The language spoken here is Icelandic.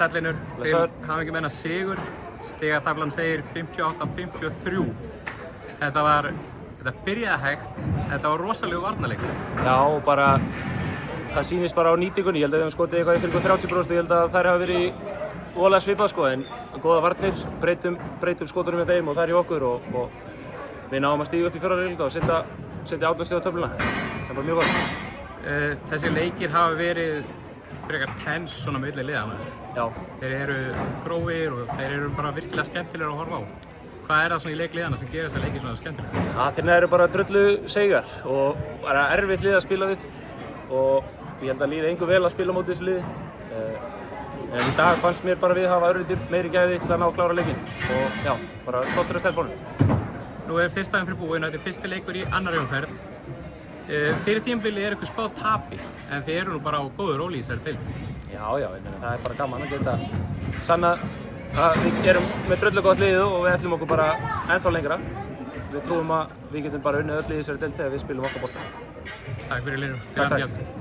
Sælinur til hamingjum með sigur. Stigataflan segir 58-53. Þetta byrjaði hægt. Þetta var rosalegu varnarleikur. Já, og bara það sýnist bara á nýtingunni. Ég held að við höfum skotið eitthvað í kringum 30%. Ég held að þær hafa verið voðalega svipað sko, en góða varnir, breytum skotunum með þeim og þær í okkur og við náum að stíga upp í fjórða riðla og setja 18 stig á töfluna. Það var mjög gott. Þessi leikir hafa verið frekar tense svona milli liðanna. Já. Þeir eru grófir og þeir eru bara virkilega skemmtilegir að horfa á. Hvað er það svona í leikliðana sem gerir þessa leiki svona skemmtilega? Þeirna eru bara drullu seigar og bara erfitt lið að spila við og ég held að líði engu vel að spila móti þessu liði. En í dag fannst mér bara við hafa örlítið meiri gæði til að ná að klára leikinn og já, bara stoltur af stelpunum. Nú er fyrsta umferð búin, þetta er fyrsti leikur í annarri umferð. Fyrir tímabili er eitthvað spáð tapi, en þið eru nú bara á góðu róli í þessari deild. Já, ég meina það er bara gaman að geta sannað að við erum með drullu gott lið og við ætlum okkur bara ennþá lengra. Við trúum að við getum bara unnið öll í þessari deild þegar við spilum okkar bolta. Takk fyrir Linur. Takk.